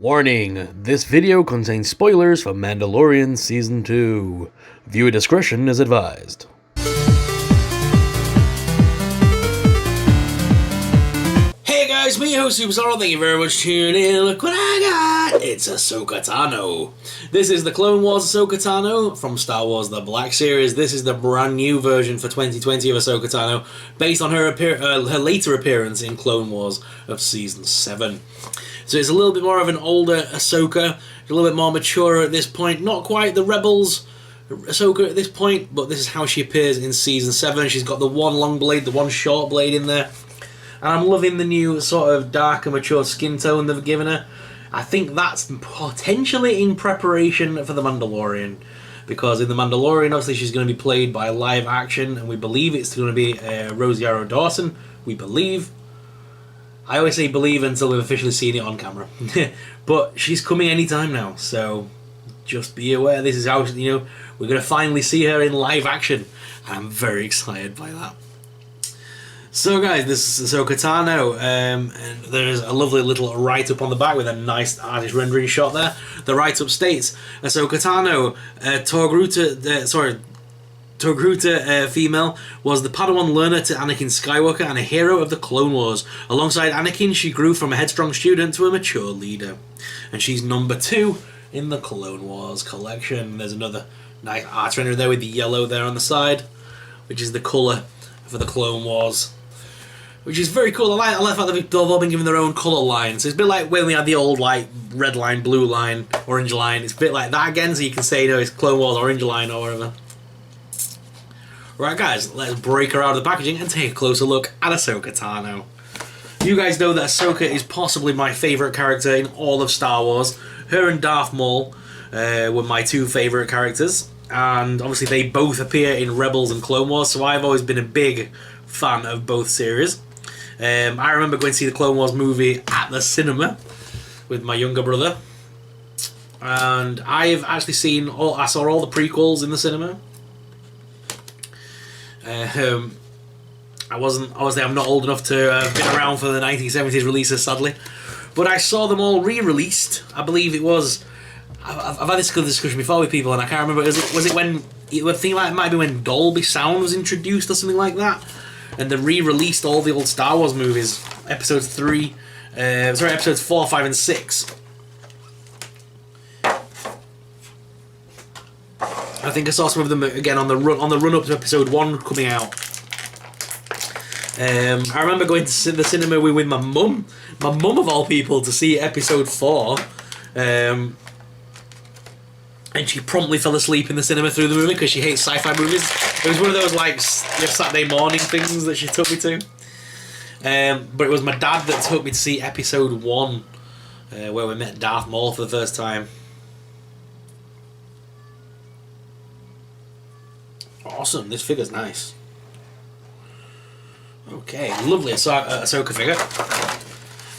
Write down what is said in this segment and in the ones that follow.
Warning, this video contains spoilers for Mandalorian Season 2. Viewer discretion is advised. Hey guys, me host Superstar, thank you very much for tuning in. Look what I got! It's Ahsoka Tano. This is the Clone Wars Ahsoka Tano from Star Wars The Black Series. This is the brand new version for 2020 of Ahsoka Tano, based on her later appearance in Clone Wars of Season 7. So it's a little bit more of an older Ahsoka, a little bit more mature at this point. Not quite the Rebels Ahsoka at this point, but this is how she appears in Season 7. She's got the one long blade, the one short blade in there. And I'm loving the new sort of darker, mature skin tone they've given her. I think that's potentially in preparation for The Mandalorian. Because in The Mandalorian, obviously, she's going to be played by live action, and we believe it's going to be Rosario Dawson. We believe. I always say believe until we've officially seen it on camera. But she's coming anytime now, so just be aware. This is how, we're going to finally see her in live action. I'm very excited by that. So guys, this is Ahsoka Tano, and there's a lovely little write-up on the back with a nice artist rendering shot there. The write-up states, Ahsoka Tano, Togruta female, was the Padawan learner to Anakin Skywalker and a hero of the Clone Wars. Alongside Anakin, she grew from a headstrong student to a mature leader. And she's number 2 in the Clone Wars collection. There's another nice art render there with the yellow there on the side, which is the colour for the Clone Wars. Which is very cool. I like the fact that they've all been given their own colour lines. So it's a bit like when we had the old red line, blue line, orange line. It's a bit like that again, so you can say, it's Clone Wars orange line or whatever. Right guys, let's break her out of the packaging and take a closer look at Ahsoka Tano. You guys know that Ahsoka is possibly my favourite character in all of Star Wars. Her and Darth Maul were my 2 favourite characters. And obviously they both appear in Rebels and Clone Wars, so I've always been a big fan of both series. I remember going to see the Clone Wars movie at the cinema with my younger brother. And I've actually I saw all the prequels in the cinema. I'm not old enough to have been around for the 1970s releases, sadly. But I saw them all re-released. I believe it was... I've had this discussion before with people, and I can't remember. Was it when... I think it might be when Dolby Sound was introduced or something like that. And they re-released all the old Star Wars movies. Episodes 4, 5 and 6. I think I saw some of them again on the run up to episode 1 coming out. I remember going to the cinema with my mum of all people, to see episode 4, and she promptly fell asleep in the cinema through the movie because she hates sci-fi movies. It was one of those Saturday morning things that she took me to. But it was my dad that took me to see episode 1, where we met Darth Maul for the first time. Awesome, this figure's nice. Okay, lovely Ahsoka figure.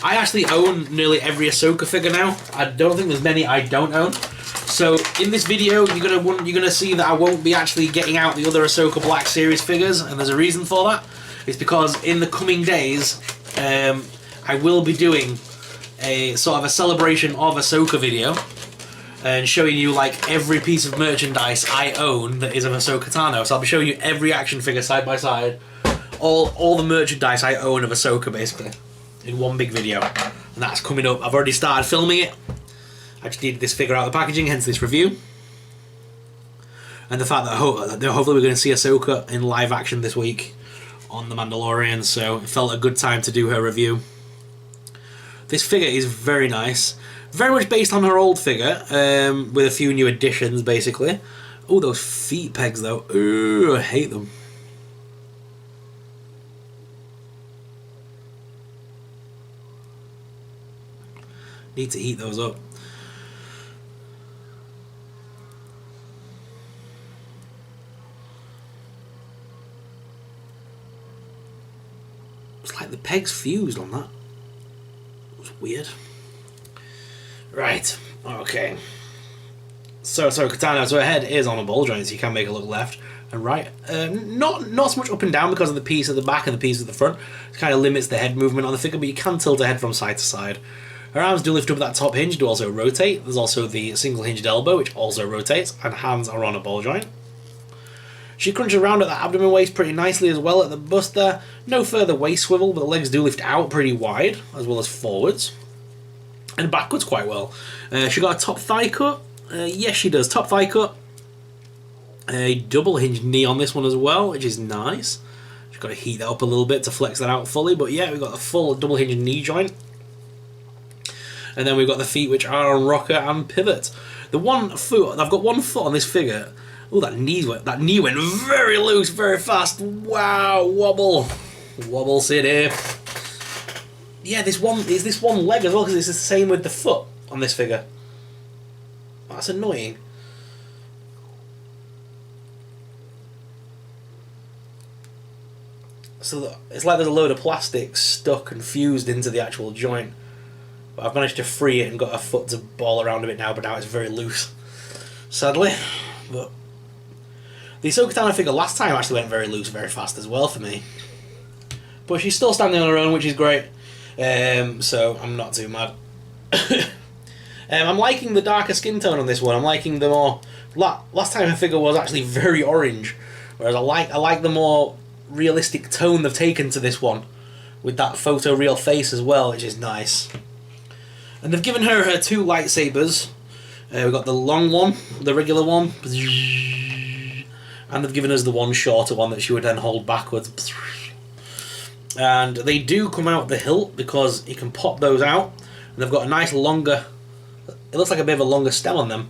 I actually own nearly every Ahsoka figure now. I don't think there's many I don't own. So in this video, you're gonna see that I won't be actually getting out the other Ahsoka Black Series figures, and there's a reason for that. It's because in the coming days, I will be doing a sort of a celebration of Ahsoka video, and showing you every piece of merchandise I own that is of Ahsoka Tano. So I'll be showing you every action figure side by side, all the merchandise I own of Ahsoka basically, in one big video, and that's coming up. I've already started filming it. I just needed this figure out of the packaging, hence this review. And the fact that hopefully we're going to see Ahsoka in live action this week on The Mandalorian, so it felt a good time to do her review. This figure is very nice. Very much based on her old figure, with a few new additions, basically. Oh, those feet pegs, though. Ooh, I hate them. Need to heat those up. It's like the pegs fused on that. It's weird. Right, okay. So Katana, so her head is on a ball joint, so you can make it look left and right. Not so much up and down because of the piece at the back and the piece at the front. It kind of limits the head movement on the figure, but you can tilt the head from side to side. Her arms do lift up that top hinge, do also rotate. There's also the single hinged elbow, which also rotates, and hands are on a ball joint. She crunches around at the abdomen waist pretty nicely as well at the bust there. No further waist swivel, but the legs do lift out pretty wide, as well as forwards. And backwards quite well. She got a top thigh cut. Yes, she does. Top thigh cut. A double hinged knee on this one as well, which is nice. She's got to heat that up a little bit to flex that out fully. But yeah, we've got the full double hinged knee joint. And then we've got the feet, which are on rocker and pivot. The one foot, I've got one foot on this figure. Oh, that knee went very loose, very fast. Wow, wobble. Wobble city. Yeah, this one leg as well, because it's the same with the foot on this figure. That's annoying. So it's like there's a load of plastic stuck and fused into the actual joint. But I've managed to free it and got a foot to ball around a bit now, but now it's very loose. Sadly. But the Ahsoka Tano figure last time actually went very loose, very fast as well for me. But she's still standing on her own, which is great. So I'm not too mad. I'm liking the darker skin tone on this one. I'm liking the more... Last time her figure was actually very orange. Whereas I like the more realistic tone they've taken to this one. With that photoreal face as well, which is nice. And they've given her two lightsabers. We've got the long one, the regular one. And they've given us the one shorter one that she would then hold backwards. And they do come out the hilt because you can pop those out. And they've got a nice longer... It looks like a bit of a longer stem on them.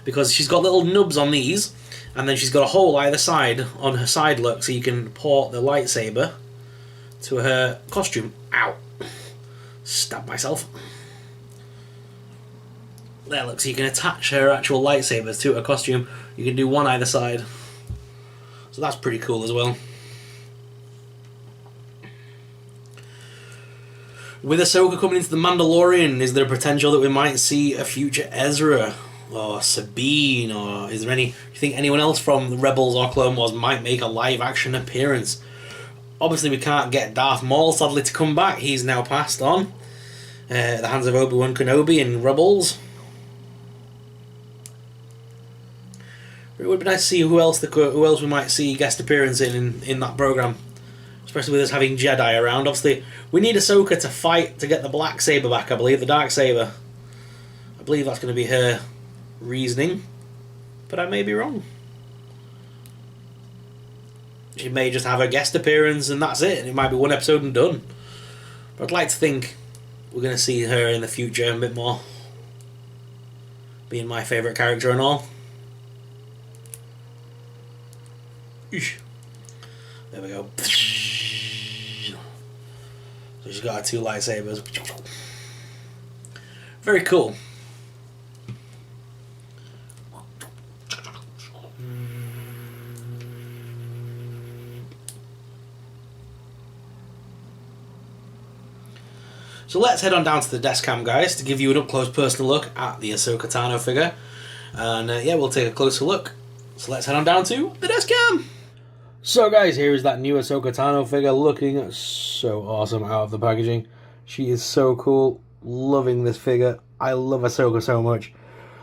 Because she's got little nubs on these. And then she's got a hole either side on her side look. So you can port the lightsaber to her costume. Ow. Stab myself. There, look, so you can attach her actual lightsabers to her costume. You can do one either side. So that's pretty cool as well. With Ahsoka coming into The Mandalorian, is there a potential that we might see a future Ezra? Or Sabine? Or is there any... Do you think anyone else from the Rebels or Clone Wars might make a live-action appearance? Obviously, we can't get Darth Maul, sadly, to come back. He's now passed on. At the hands of Obi-Wan Kenobi in Rebels. It would be nice to see who else we might see guest appearance in that program, especially with us having Jedi around. Obviously, we need Ahsoka to fight to get the black saber back. I believe the dark saber. I believe that's going to be her reasoning, but I may be wrong. She may just have a guest appearance and that's it. And it might be one episode and done. But I'd like to think we're going to see her in the future a bit more, being my favourite character and all. There we go. So she's got her two lightsabers. Very cool. So let's head on down to the desk cam, guys, to give you an up-close personal look at the Ahsoka Tano figure. And yeah, we'll take a closer look. So let's head on down to the desk cam. So guys, here is that new Ahsoka Tano figure looking so awesome out of the packaging. She is so cool. Loving this figure. I love Ahsoka so much.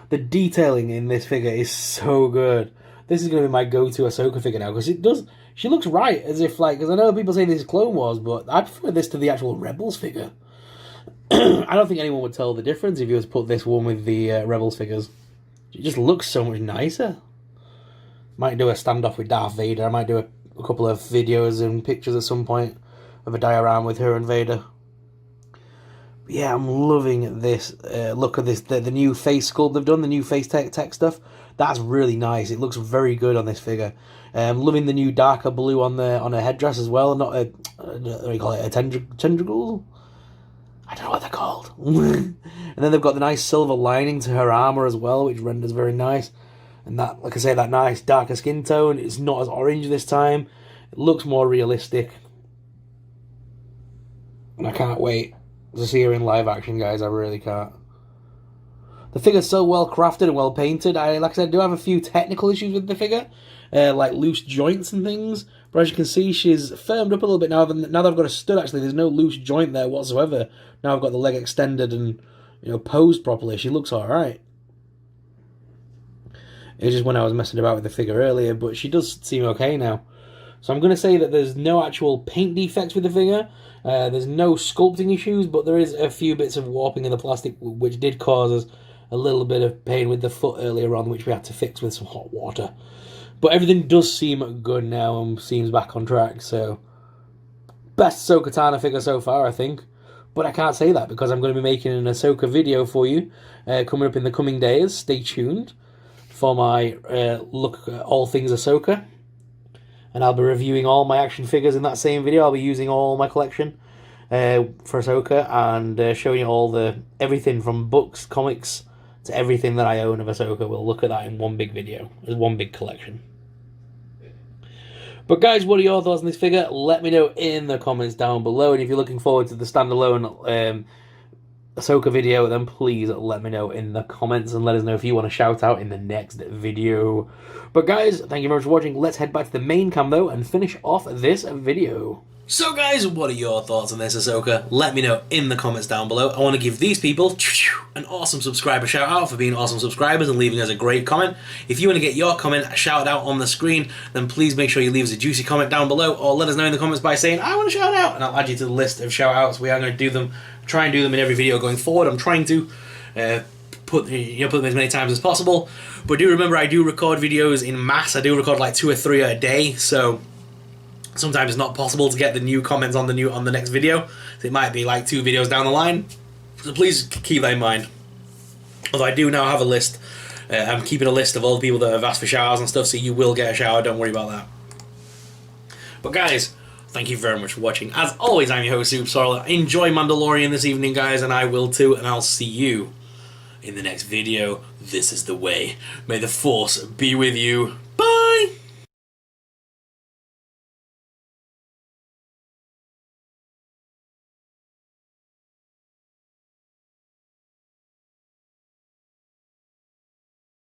The detailing in this figure is so good. This is going to be my go-to Ahsoka figure now, because she looks right, as if, like, because I know people say this is Clone Wars, but I prefer this to the actual Rebels figure. I don't think anyone would tell the difference if you was to put this one with the Rebels figures. It just looks so much nicer. Might do a standoff with Darth Vader. I might do a couple of videos and pictures at some point of a diorama with her and Vader. But yeah, I'm loving this look at this. The new face sculpt they've done, the new face tech stuff. That's really nice. It looks very good on this figure. Loving the new darker blue on her headdress as well. Not a what do you call it? A tendril? I don't know what they're called. And then they've got the nice silver lining to her armour as well, which renders very nice. And that, like I say, that nice darker skin tone. It's not as orange this time. It looks more realistic. And I can't wait to see her in live action, guys. I really can't. The figure's so well crafted and well painted. Like I said, I do have a few technical issues with the figure. Like loose joints and things. But as you can see, she's firmed up a little bit now. Now that I've got a stud, actually, there's no loose joint there whatsoever. Now I've got the leg extended and posed properly. She looks alright. It's just when I was messing about with the figure earlier, but she does seem okay now. So I'm going to say that there's no actual paint defects with the figure. There's no sculpting issues, but there is a few bits of warping in the plastic, which did cause us a little bit of pain with the foot earlier on, which we had to fix with some hot water. But everything does seem good now and seems back on track, so best Ahsoka Tano figure so far, I think. But I can't say that because I'm going to be making an Ahsoka video for you coming up in the coming days. Stay tuned for my look at all things Ahsoka. And I'll be reviewing all my action figures in that same video. I'll be using all my collection for Ahsoka and showing you all everything from books, comics, to everything that I own of Ahsoka. We'll look at that in one big video. There's one big collection. But guys, what are your thoughts on this figure? Let me know in the comments down below. And if you're looking forward to the standalone Ahsoka video, then please let me know in the comments and let us know if you want to shout out in the next video. But guys, thank you very much for watching. Let's head back to the main cam though and finish off this video. So guys, what are your thoughts on this Ahsoka? Let me know in the comments down below. I want to give these people an awesome subscriber shout out for being awesome subscribers and leaving us a great comment. If you want to get your comment shouted out on the screen, then please make sure you leave us a juicy comment down below, or let us know in the comments by saying, I want to shout out, and I'll add you to the list of shout outs. We are going to do them, try and do them in every video going forward. I'm trying to put them as many times as possible. But do remember, I do record videos in mass. I do record like 2 or 3 a day, so sometimes it's not possible to get the new comments on the next video. So it might be like 2 videos down the line. So please keep that in mind. Although I do now have a list. I'm keeping a list of all the people that have asked for showers and stuff, so you will get a shower. Don't worry about that. But guys, thank you very much for watching. As always, I'm your host, Soup. Enjoy Mandalorian this evening, guys, and I will too. And I'll see you in the next video. This is the way. May the Force be with you.